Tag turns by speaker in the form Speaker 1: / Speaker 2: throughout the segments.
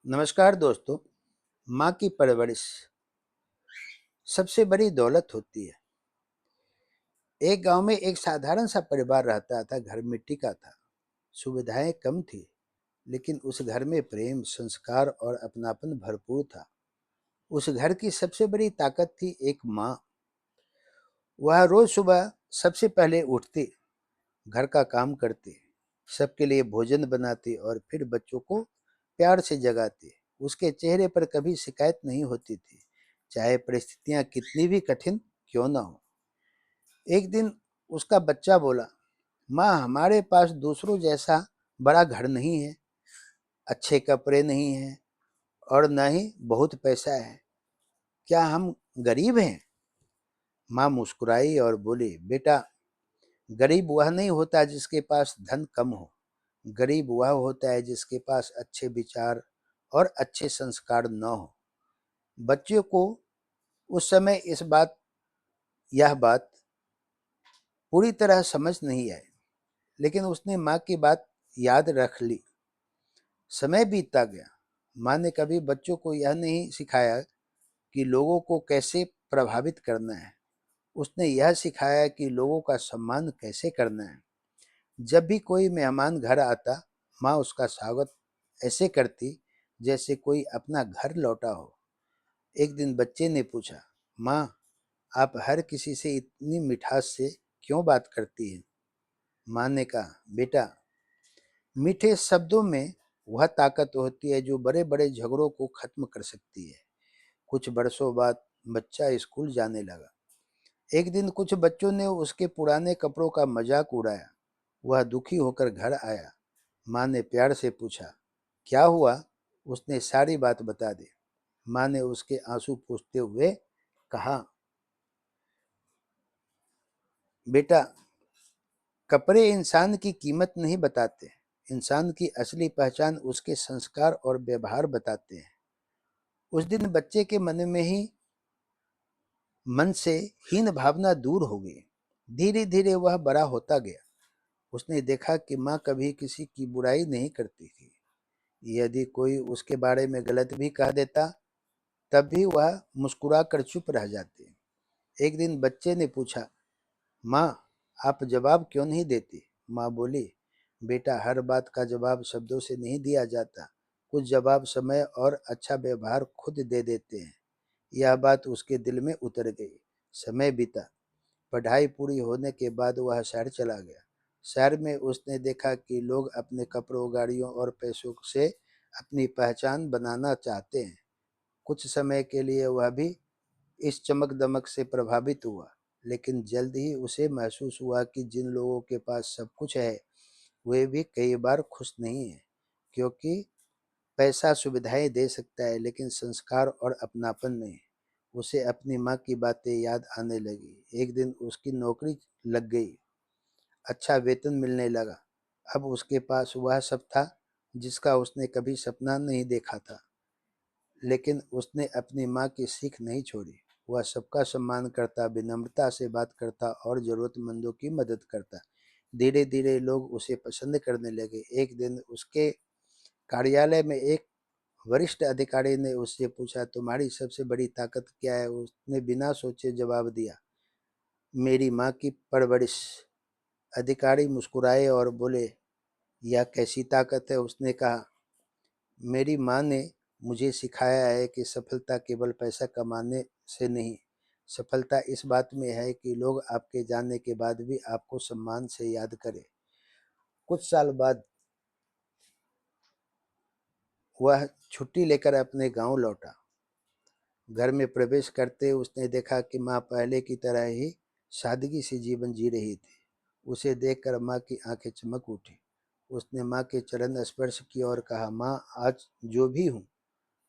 Speaker 1: नमस्कार दोस्तों। माँ की परवरिश सबसे बड़ी दौलत होती है। एक गांव में एक साधारण सा परिवार रहता था। घर मिट्टी का था, सुविधाएं कम थी, लेकिन उस घर में प्रेम, संस्कार और अपनापन भरपूर था। उस घर की सबसे बड़ी ताकत थी एक माँ। वह रोज सुबह सबसे पहले उठती, घर का काम करती, सबके लिए भोजन बनाती और फिर बच्चों को प्यार से जगाती। उसके चेहरे पर कभी शिकायत नहीं होती थी, चाहे परिस्थितियां कितनी भी कठिन क्यों ना हो। एक दिन उसका बच्चा बोला, माँ, हमारे पास दूसरों जैसा बड़ा घर नहीं है, अच्छे कपड़े नहीं हैं और न ही बहुत पैसा है। क्या हम गरीब हैं? माँ मुस्कुराई और बोली, बेटा, गरीब वह नहीं होता जिसके पास धन कम हो। गरीब वह होता है जिसके पास अच्छे विचार और अच्छे संस्कार न हो। बच्चे को उस समय यह बात पूरी तरह समझ नहीं आई, लेकिन उसने माँ की बात याद रख ली। समय बीतता गया। माँ ने कभी बच्चों को यह नहीं सिखाया कि लोगों को कैसे प्रभावित करना है। उसने यह सिखाया कि लोगों का सम्मान कैसे करना है। जब भी कोई मेहमान घर आता, माँ उसका स्वागत ऐसे करती जैसे कोई अपना घर लौटा हो। एक दिन बच्चे ने पूछा, माँ, आप हर किसी से इतनी मिठास से क्यों बात करती हैं? माँ ने कहा, बेटा, मीठे शब्दों में वह ताकत होती है जो बड़े बड़े झगड़ों को खत्म कर सकती है। कुछ बरसों बाद बच्चा स्कूल जाने लगा। एक दिन कुछ बच्चों ने उसके पुराने कपड़ों का मजाक उड़ाया। वह दुखी होकर घर आया। माँ ने प्यार से पूछा, क्या हुआ? उसने सारी बात बता दी। माँ ने उसके आंसू पोंछते हुए कहा, बेटा, कपड़े इंसान की कीमत नहीं बताते। इंसान की असली पहचान उसके संस्कार और व्यवहार बताते हैं। उस दिन बच्चे के मन से हीन भावना दूर हो गई। धीरे धीरे वह बड़ा होता गया। उसने देखा कि माँ कभी किसी की बुराई नहीं करती थी। यदि कोई उसके बारे में गलत भी कह देता, तब भी वह मुस्कुरा कर चुप रह जाती। एक दिन बच्चे ने पूछा, माँ, आप जवाब क्यों नहीं देती? माँ बोली, बेटा, हर बात का जवाब शब्दों से नहीं दिया जाता। कुछ जवाब समय और अच्छा व्यवहार खुद दे देते हैं। यह बात उसके दिल में उतर गई। समय बीता। पढ़ाई पूरी होने के बाद वह शहर चला गया। शहर में उसने देखा कि लोग अपने कपड़ों, गाड़ियों और पैसों से अपनी पहचान बनाना चाहते हैं। कुछ समय के लिए वह भी इस चमक-दमक से प्रभावित हुआ, लेकिन जल्द ही उसे महसूस हुआ कि जिन लोगों के पास सब कुछ है, वे भी कई बार खुश नहीं हैं, क्योंकि पैसा सुविधाएं दे सकता है, लेकिन संस्कार और अपनापन नहीं। उसे अपनी माँ की बातें याद आने लगी। एक दिन उसकी नौकरी लग गई, अच्छा वेतन मिलने लगा। अब उसके पास वह सब था जिसका उसने कभी सपना नहीं देखा था। लेकिन उसने अपनी माँ की सीख नहीं छोड़ी। वह सबका सम्मान करता, विनम्रता से बात करता और जरूरतमंदों की मदद करता। धीरे धीरे लोग उसे पसंद करने लगे। एक दिन उसके कार्यालय में एक वरिष्ठ अधिकारी ने उससे पूछा, तुम्हारी सबसे बड़ी ताकत क्या है? उसने बिना सोचे जवाब दिया, मेरी माँ की परवरिश। अधिकारी मुस्कुराए और बोले, यह कैसी ताकत है? उसने कहा, मेरी माँ ने मुझे सिखाया है कि सफलता केवल पैसा कमाने से नहीं, सफलता इस बात में है कि लोग आपके जाने के बाद भी आपको सम्मान से याद करें। कुछ साल बाद वह छुट्टी लेकर अपने गांव लौटा। घर में प्रवेश करते उसने देखा कि माँ पहले की तरह ही सादगी से जीवन जी रही थी। उसे देखकर माँ की आंखें चमक उठी। उसने माँ के चरण स्पर्श किए और कहा, माँ, आज जो भी हूँ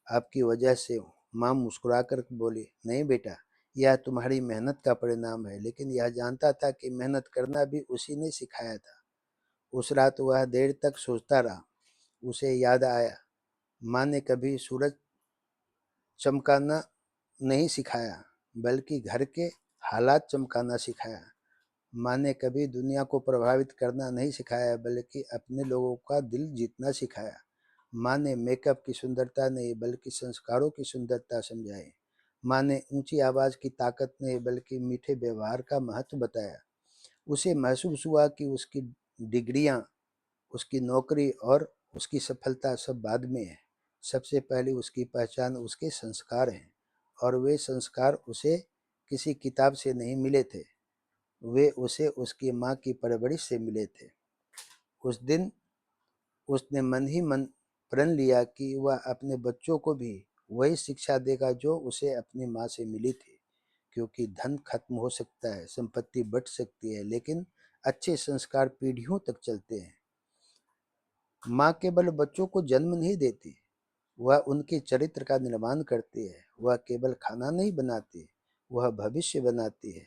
Speaker 1: आपकी वजह से हूँ। माँ मुस्कुराकर बोली, नहीं बेटा, यह तुम्हारी मेहनत का परिणाम है। लेकिन यह जानता था कि मेहनत करना भी उसी ने सिखाया था। उस रात वह देर तक सोचता रहा। उसे याद आया, माँ ने कभी सूरज चमकाना नहीं सिखाया, बल्कि घर के हालात चमकाना सिखाया। माँ ने कभी दुनिया को प्रभावित करना नहीं सिखाया, बल्कि अपने लोगों का दिल जीतना सिखाया। माँ ने मेकअप की सुंदरता नहीं बल्कि संस्कारों की सुंदरता समझाई। माँ ने ऊंची आवाज़ की ताकत नहीं बल्कि मीठे व्यवहार का महत्व बताया। उसे महसूस हुआ कि उसकी डिग्रियां, उसकी नौकरी और उसकी सफलता सब बाद में है। सबसे पहले उसकी पहचान उसके संस्कार हैं, और वे संस्कार उसे किसी किताब से नहीं मिले थे, वे उसे उसकी माँ की परवरिश से मिले थे। उस दिन उसने मन ही मन प्रण लिया कि वह अपने बच्चों को भी वही शिक्षा देगा जो उसे अपनी माँ से मिली थी, क्योंकि धन खत्म हो सकता है, संपत्ति बढ़ सकती है, लेकिन अच्छे संस्कार पीढ़ियों तक चलते हैं। माँ केवल बच्चों को जन्म नहीं देती, वह उनके चरित्र का निर्माण करती है। वह केवल खाना नहीं बनाती, वह भविष्य बनाती है।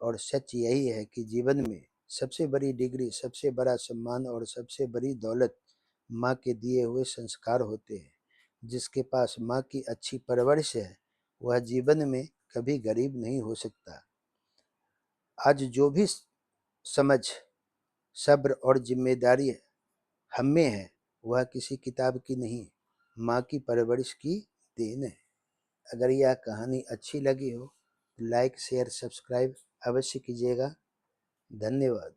Speaker 1: और सच यही है कि जीवन में सबसे बड़ी डिग्री, सबसे बड़ा सम्मान और सबसे बड़ी दौलत माँ के दिए हुए संस्कार होते हैं। जिसके पास माँ की अच्छी परवरिश है, वह जीवन में कभी गरीब नहीं हो सकता। आज जो भी समझ, सब्र और जिम्मेदारी हमें है, वह किसी किताब की नहीं, माँ की परवरिश की देन है। अगर यह कहानी अच्छी लगी हो तो लाइक, शेयर, सब्सक्राइब अवश्य कीजिएगा। धन्यवाद।